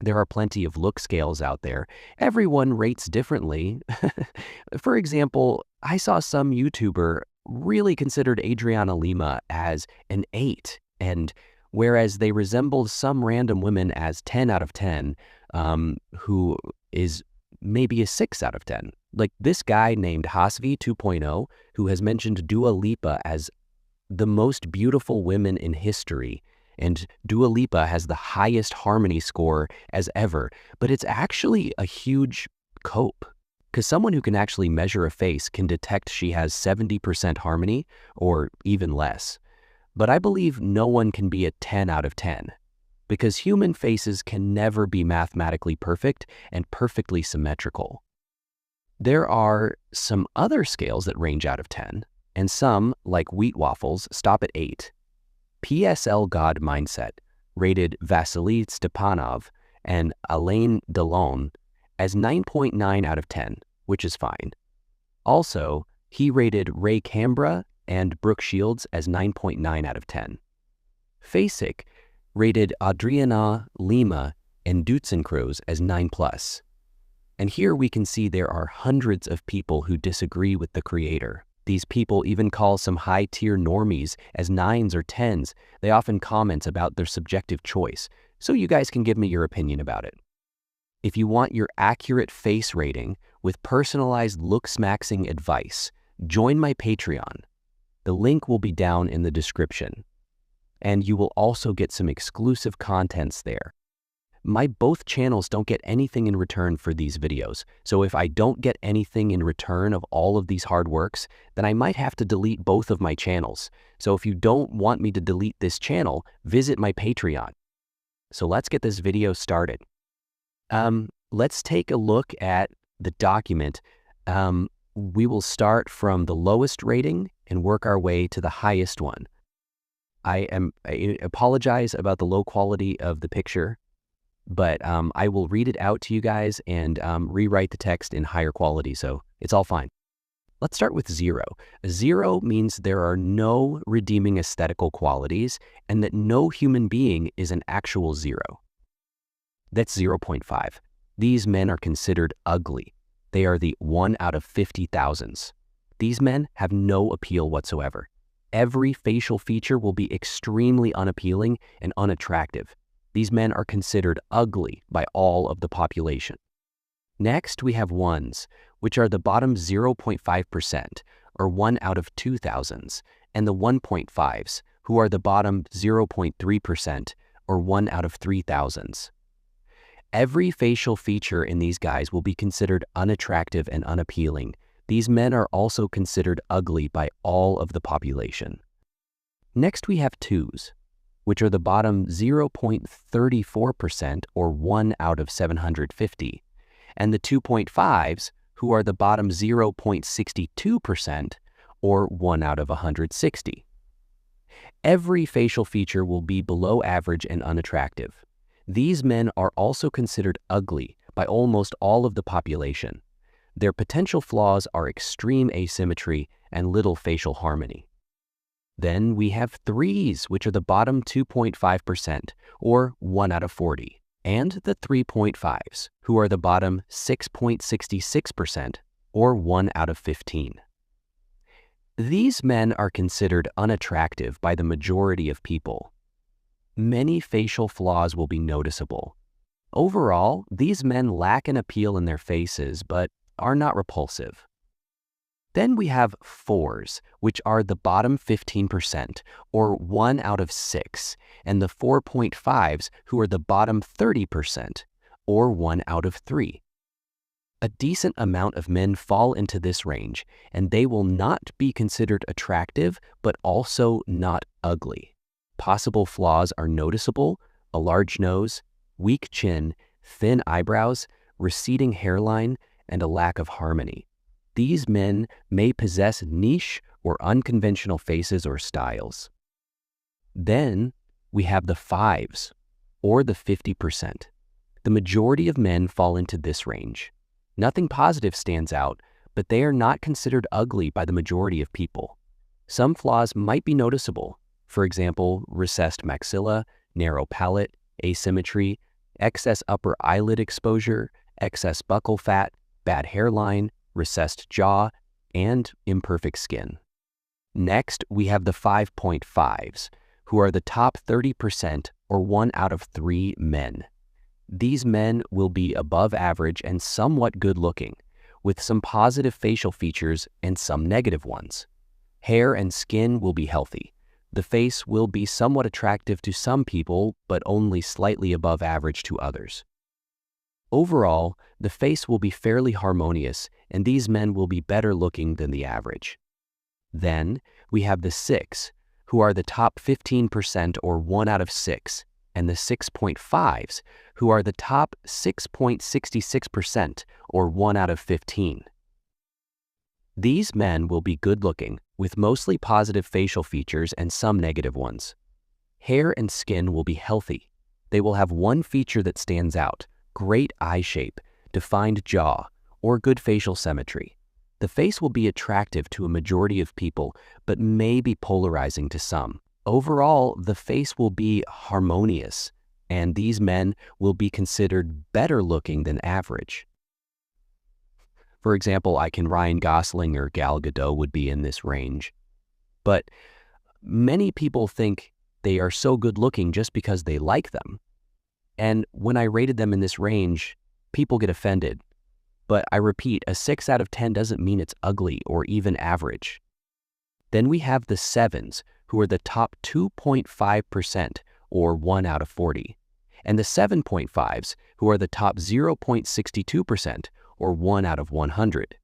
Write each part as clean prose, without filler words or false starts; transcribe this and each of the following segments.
There are plenty of look scales out there. Everyone rates differently. For example, I saw some YouTuber really considered Adriana Lima as an 8, and whereas they resembled some random women as 10 out of 10, who is maybe a 6 out of 10. Like this guy named Hasvi 2.0, who has mentioned Dua Lipa as the most beautiful women in history, and Dua Lipa has the highest harmony score as ever, but it's actually a huge cope. Because someone who can actually measure a face can detect she has 70% harmony or even less. But I believe no one can be a 10 out of 10, because human faces can never be mathematically perfect and perfectly symmetrical. There are some other scales that range out of 10, and some, like wheat waffles, stop at 8. PSL God Mindset rated Vasily Stepanov and Alain Delon as 9.9 out of 10, which is fine. Also, he rated Ray Cambra and Brooke Shields as 9.9 out of 10. FASIC rated Adriana Lima and Dutzenkreuz as 9+. And here we can see there are hundreds of people who disagree with the creator. These people even call some high-tier normies as 9s or 10s. They often comment about their subjective choice, so you guys can give me your opinion about it. If you want your accurate face rating with personalized LooksMaxxing advice, join my Patreon. The link will be down in the description. And you will also get some exclusive contents there. My both channels don't get anything in return for these videos, so if I don't get anything in return of all of these hard works, then I might have to delete both of my channels. So if you don't want me to delete this channel, visit my Patreon. So let's get this video started. Let's take a look at the document. We will start from the lowest rating and work our way to the highest one. I apologize about the low quality of the picture, but I will read it out to you guys and rewrite the text in higher quality, so it's all fine. Let's start with 0. 0 means there are no redeeming aesthetical qualities and that no human being is an actual 0. That's 0.5. These men are considered ugly. They are the 1 out of 50,000s. These men have no appeal whatsoever. Every facial feature will be extremely unappealing and unattractive. These men are considered ugly by all of the population. Next, we have 1s, which are the bottom 0.5%, or 1 out of 2,000s, and the 1.5s, who are the bottom 0.3%, or 1 out of 3,000s. Every facial feature in these guys will be considered unattractive and unappealing. These men are also considered ugly by all of the population. Next, we have 2s, which are the bottom 0.34%, or 1 out of 750, and the 2.5s, who are the bottom 0.62%, or 1 out of 160. Every facial feature will be below average and unattractive. These men are also considered ugly by almost all of the population. Their potential flaws are extreme asymmetry and little facial harmony. Then we have 3s, which are the bottom 2.5%, or 1 out of 40, and the 3.5s, who are the bottom 6.66%, or 1 out of 15. These men are considered unattractive by the majority of people. Many facial flaws will be noticeable. Overall, these men lack an appeal in their faces, but are not repulsive. Then we have 4s, which are the bottom 15%, or 1 out of 6, and the 4.5s, who are the bottom 30%, or 1 out of 3. A decent amount of men fall into this range, and they will not be considered attractive, but also not ugly. Possible flaws are noticeable: a large nose, weak chin, thin eyebrows, receding hairline, and a lack of harmony. These men may possess niche or unconventional faces or styles. Then we have the 5s, or the 50%. The majority of men fall into this range. Nothing positive stands out, but they are not considered ugly by the majority of people. Some flaws might be noticeable. For example, recessed maxilla, narrow palate, asymmetry, excess upper eyelid exposure, excess buccal fat, bad hairline, recessed jaw, and imperfect skin. Next, we have the 5.5s, who are the top 30% or 1 out of 3 men. These men will be above average and somewhat good-looking, with some positive facial features and some negative ones. Hair and skin will be healthy. The face will be somewhat attractive to some people, but only slightly above average to others. Overall, the face will be fairly harmonious, and these men will be better looking than the average. Then, we have the 6, who are the top 15% or 1 out of 6, and the 6.5s, who are the top 6.66% or 1 out of 15. These men will be good-looking, with mostly positive facial features and some negative ones. Hair and skin will be healthy. They will have one feature that stands out: great eye shape, defined jaw, or good facial symmetry. The face will be attractive to a majority of people, but may be polarizing to some. Overall, the face will be harmonious, and these men will be considered better looking than average. For example, Ryan Gosling or Gal Gadot would be in this range. But many people think they are so good looking just because they like them. And when I rated them in this range, people get offended. But I repeat, a 6 out of 10 doesn't mean it's ugly or even average. Then we have the 7s, who are the top 2.5% or 1 out of 40, and the 7.5s, who are the top 0.62% or 1 out of 100.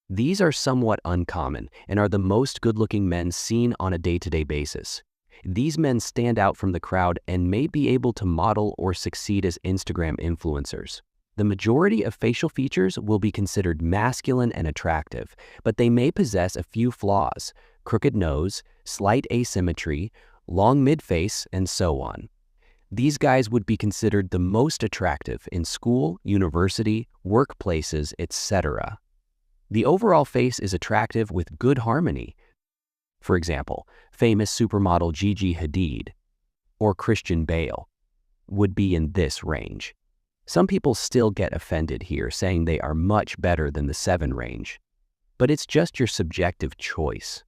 These are somewhat uncommon and are the most good-looking men seen on a day-to-day basis. These men stand out from the crowd and may be able to model or succeed as Instagram influencers. The majority of facial features will be considered masculine and attractive, but they may possess a few flaws: crooked nose, slight asymmetry, long mid-face, and so on. These guys would be considered the most attractive in school, university, workplaces, etc. The overall face is attractive with good harmony. For example, famous supermodel Gigi Hadid or Christian Bale would be in this range. Some people still get offended here, saying they are much better than the 7 range, but it's just your subjective choice.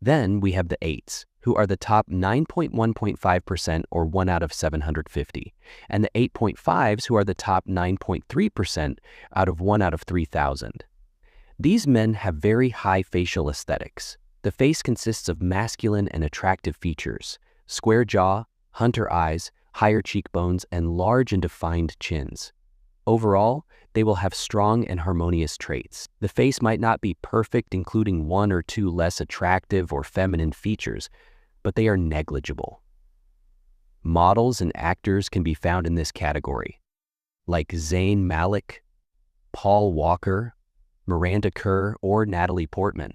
Then we have the 8s, who are the top 9.1.5% or 1 out of 750, and the 8.5s, who are the top 9.3% out of 1 out of 3,000. These men have very high facial aesthetics. The face consists of masculine and attractive features: square jaw, hunter eyes, higher cheekbones, and large and defined chins. Overall, they will have strong and harmonious traits. The face might not be perfect, including 1 or 2 less attractive or feminine features, but they are negligible. Models and actors can be found in this category, like Zayn Malik, Paul Walker, Miranda Kerr, or Natalie Portman.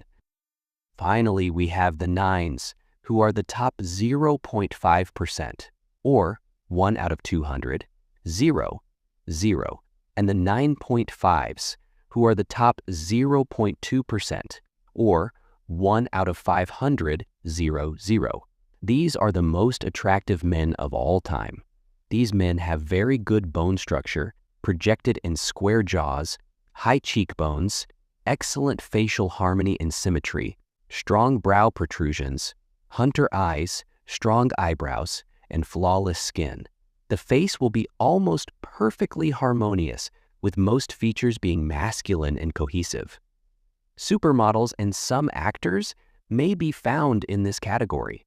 Finally, we have the 9s, who are the top 0.5%, or 1 out of 200, 0, 0, and the 9.5s, who are the top 0.2%, or 1 out of 500, 0, 0. These are the most attractive men of all time. These men have very good bone structure, projected in square jaws, high cheekbones, excellent facial harmony and symmetry, strong brow protrusions, hunter eyes, strong eyebrows, and flawless skin. The face will be almost perfectly harmonious, with most features being masculine and cohesive. Supermodels and some actors may be found in this category.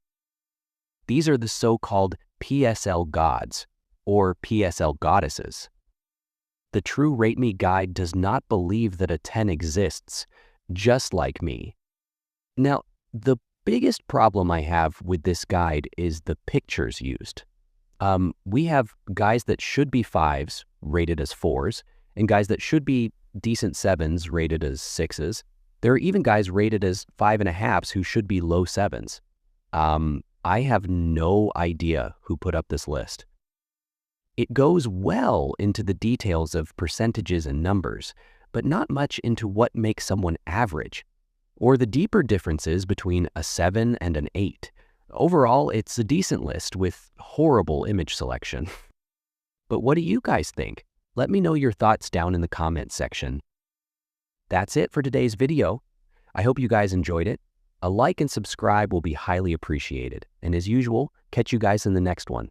These are the so-called PSL gods, or PSL goddesses. The True Rate Me guide does not believe that a 10 exists, just like me. Now, the biggest problem I have with this guide is the pictures used. We have guys that should be 5s rated as 4s, and guys that should be decent 7s rated as 6s. There are even guys rated as 5.5s who should be low 7s. I have no idea who put up this list. It goes well into the details of percentages and numbers, but not much into what makes someone average, or the deeper differences between a 7 and an 8, Overall, it's a decent list with horrible image selection. But what do you guys think? Let me know your thoughts down in the comment section. That's it for today's video. I hope you guys enjoyed it. A like and subscribe will be highly appreciated. And as usual, catch you guys in the next one.